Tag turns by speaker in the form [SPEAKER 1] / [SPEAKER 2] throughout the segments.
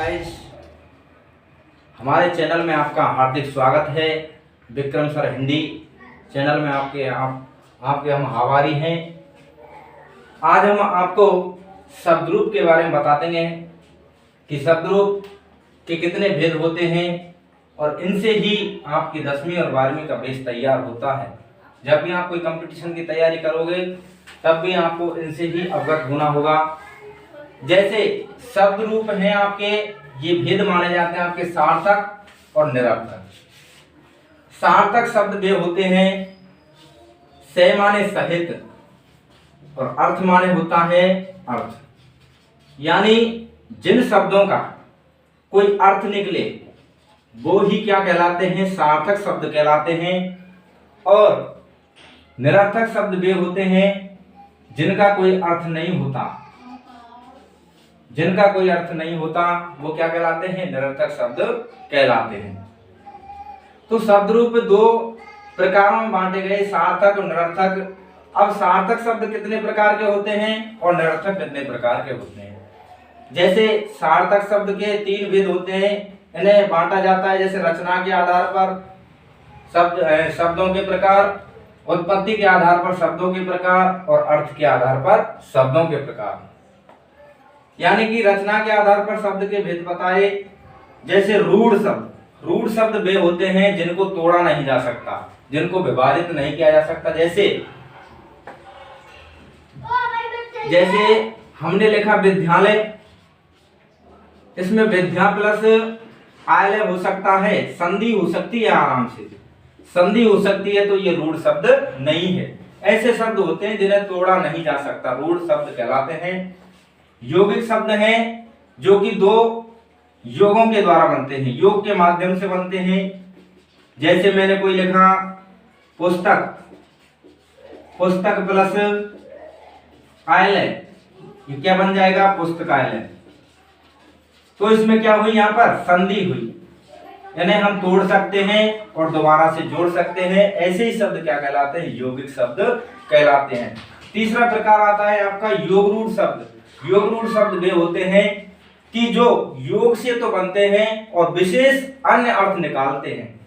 [SPEAKER 1] Guys, हमारे channel में आपका हार्दिक स्वागत है। विक्रम सर हिंदी चैनल में आपके हम आभारी हैं। आज हम आपको शब्द रूप के बारे में बता देंगे कि शब्द रूप के कितने भेद होते हैं और इनसे ही आपकी 10वीं और 12वीं का बेस तैयार होता है। जब भी आप कोई कंपटीशन की तैयारी करोगे तब भी आपको इनसे ही अवगत होना होगा। जैसे शब्द रूप हैं आपके, ये भेद माने जाते हैं आपके सार्थक और निरर्थक। सार्थक शब्द वे होते हैं से माने सहित और अर्थ माने होता है अर्थ, यानी जिन शब्दों का कोई अर्थ निकले वो ही क्या कहलाते हैं, सार्थक शब्द कहलाते हैं। और निरर्थक शब्द वे होते हैं जिनका कोई अर्थ नहीं होता, जिनका कोई अर्थ नहीं होता वो क्या कहलाते हैं, निरर्थक शब्द कहलाते हैं। तो शब्द रूप दो प्रकारों में बांटे गए, सार्थक और निरर्थक। अब सार्थक शब्द कितने प्रकार के होते हैं और निरर्थक कितने प्रकार के होते हैं। जैसे सार्थक शब्द के 3 भेद होते हैं, इन्हें बांटा जाता है जैसे रचना के आधार पर शब्दों के प्रकार, उत्पत्ति के आधार पर शब्दों के प्रकार और अर्थ के आधार पर शब्दों के प्रकार। यानी कि रचना के आधार पर शब्द के भेद बताए। जैसे रूढ़ शब्द वे होते हैं जिनको तोड़ा नहीं जा सकता, जिनको विभाजित नहीं किया जा सकता। जैसे हमने लिखा विद्यालय, इसमें विद्या प्लस आलय हो सकता है, संधि हो सकती है, आराम से संधि हो सकती है, तो ये रूढ़ शब्द नहीं है। ऐसे शब्द होते हैं जिन्हें तोड़ा नहीं जा सकता, रूढ़ शब्द कहलाते हैं। यौगिक शब्द हैं जो कि 2 योगों के द्वारा बनते हैं, योग के माध्यम से बनते हैं। जैसे मैंने कोई लिखा पुस्तक प्लस आलय, ये क्या बन जाएगा, पुस्तकालय। तो इसमें क्या हुई, यहाँ पर संधि हुई, यानी हम तोड़ सकते हैं और दोबारा से जोड़ सकते हैं। ऐसे ही शब्द क्या कहलाते हैं, यौगिक शब्द कहलाते हैं। तीसरा प्रकार आता है आपका योग रूढ़ शब्द। योग रूढ़ शब्द वे होते हैं कि जो योग से तो बनते हैं और विशेष अन्य अर्थ निकालते हैं।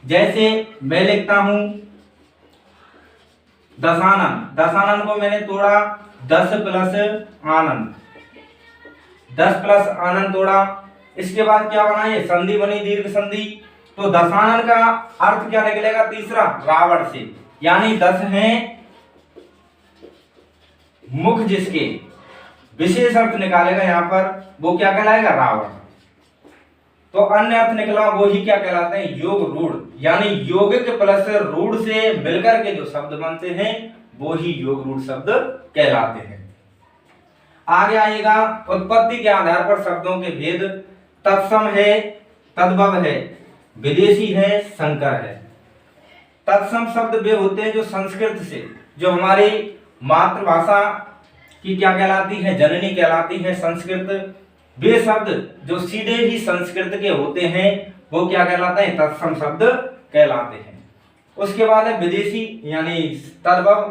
[SPEAKER 1] जैसे मैं लिखता हूं दशानन, दशानन को मैंने तोड़ा 10 प्लस आनंद, 10 प्लस आनंद तोड़ा। इसके बाद क्या बना, ये संधि बनी, दीर्घ संधि। तो दशानन का अर्थ क्या निकलेगा, तीसरा रावण से, यानी 10 हैं मुख जिसके विशेष अर्थ निकालेगा यहाँ पर, वो क्या कहलाएगा, रावण। तो अन्य अर्थ निकला, वो ही क्या कहलाते हैं, योग रूढ़, यानी यौगिक प्लस रूढ़ से मिलकर के जो शब्द बनते हैं वो ही योग रूढ़ शब्द कहलाते हैं। आगे आएगा उत्पत्ति के आधार पर शब्दों के भेद। तत्सम है, तद्भव है, विदेशी है, संकर है। तत्सम शब्द वे होते हैं जो संस्कृत से, जो हमारी मातृभाषा की क्या कहलाती है, जननी कहलाती है संस्कृत। वे शब्द जो सीधे ही संस्कृत के होते हैं वो क्या कहलाते हैं, तत्सम शब्द कहलाते हैं। उसके बाद है विदेशी, यानी तद्भव।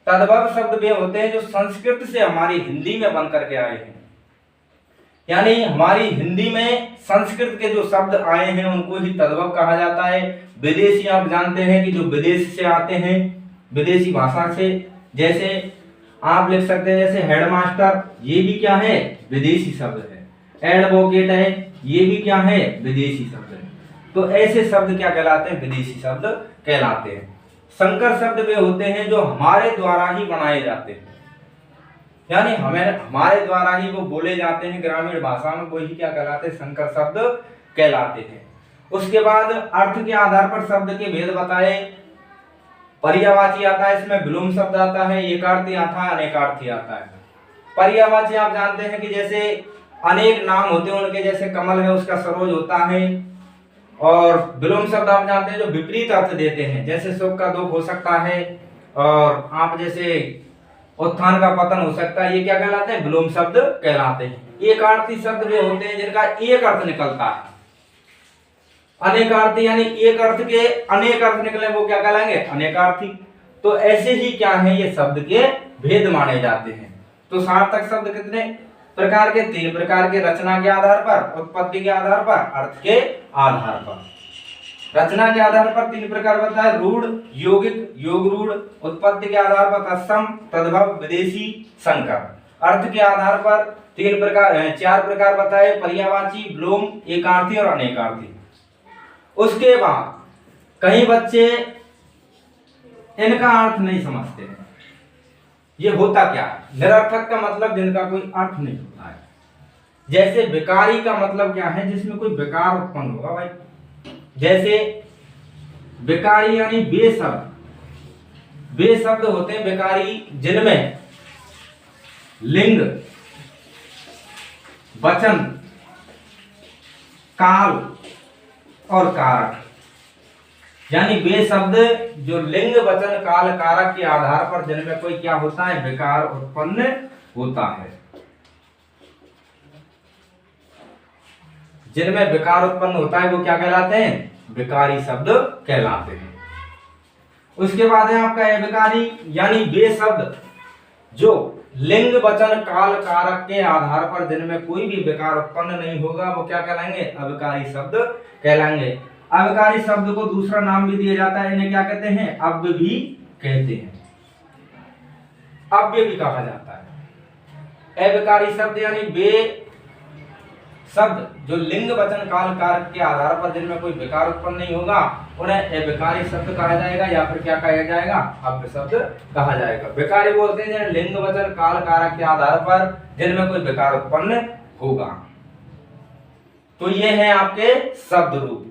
[SPEAKER 1] तद्भव शब्द वे होते हैं जो संस्कृत से हमारी हिंदी में बन करके आए हैं, यानी हमारी हिंदी में संस्कृत के जो शब्द आए हैं उनको ही तद्भव कहा जाता है। विदेशी आप जानते हैं कि जो विदेश से आते हैं, विदेशी भाषा से। जैसे आप लिख सकते हैं जैसे हेडमास्टर, ये भी क्या है, विदेशी शब्द है। एडवोकेट है, ये भी क्या है, विदेशी शब्द है। तो ऐसे शब्द क्या कहलाते हैं, विदेशी शब्द कहलाते हैं। संकर शब्द वे होते हैं जो हमारे द्वारा ही बनाए जाते हैं, यानी हमारे द्वारा ही वो बोले जाते हैं ग्रामीण भाषा में, वही क्या कहलाते हैं, संकर शब्द कहलाते हैं। उसके बाद अर्थ के आधार पर शब्द के भेद बताए। पर्यायवाची आता है, इसमें विलोम शब्द आता है, एकार्थी आता है, अनेकार्थी आता है। पर्यायवाची आप जानते हैं कि जैसे अनेक नाम होते हैं उनके, जैसे कमल है उसका सरोज होता है। और विलोम शब्द आप जानते हैं जो विपरीत अर्थ देते हैं, जैसे सुख का दुख हो सकता है, और आप जैसे उत्थान का पतन हो सकता है, ये क्या कहलाते हैं, विलोम शब्द कहलाते हैं। एकार्थी शब्द वे होते हैं जिनका एक अर्थ निकलता है। अनेकार्थी यानी एक अर्थ के अनेक अर्थ निकले, वो क्या कहलाएंगे, अनेकार्थी। तो ऐसे ही क्या है, ये शब्द के भेद माने जाते हैं। तो सार्थक शब्द कितने, प्रकार के, 3 प्रकार के, रचना के आधार पर, उत्पत्ति के आधार पर, अर्थ के आधार पर। रचना के आधार पर 3 प्रकार बताए, रूढ़, यौगिक, योग रूढ़। उत्पत्ति के आधार पर तत्सम, तद्भव, विदेशी, संकर। अर्थ के आधार पर 4 प्रकार बताए, पर्यायवाची, विलोम, एकार्थी और अनेकार्थी। उसके बाद कई बच्चे इनका अर्थ नहीं समझते हैं, ये होता क्या है। निरर्थक का मतलब जिनका कोई अर्थ नहीं होता है। जैसे विकारी का मतलब क्या है, जिसमें कोई विकार उत्पन्न होगा भाई। जैसे विकारी यानी वे शब्द होते हैं विकारी जिनमें लिंग, वचन, काल और कारक, यानी वे शब्द जो लिंग, वचन, काल, कारक के आधार पर जिनमें कोई क्या होता है, विकार उत्पन्न होता है। जिनमें विकार उत्पन्न होता है वो क्या कहलाते हैं, विकारी शब्द कहलाते हैं। उसके बाद है आपका अविकारी, यानी वे शब्द जो लिंग, वचन, काल, कारक के आधार पर जिनमें कोई भी विकार उत्पन्न नहीं होगा वो क्या कहलाएंगे, अविकारी शब्द कहलाएंगे। अविकारी शब्द को दूसरा नाम भी दिया जाता है, इन्हें क्या कहते हैं, अव्य भी कहते हैं, अव्य भी कहा जाता है। अविकारी शब्द यानी वे शब्द जो लिंग, वचन, काल, कारक के आधार पर जिनमें कोई विकार उत्पन्न नहीं होगा उन्हें अविकारी शब्द कहा जाएगा, या फिर क्या कहा जाएगा, अव्य शब्द कहा जाएगा। विकारी बोलते हैं जिन्हें लिंग, वचन, काल, कारक के आधार पर जिनमें कोई विकार उत्पन्न होगा। तो ये है आपके शब्द रूप।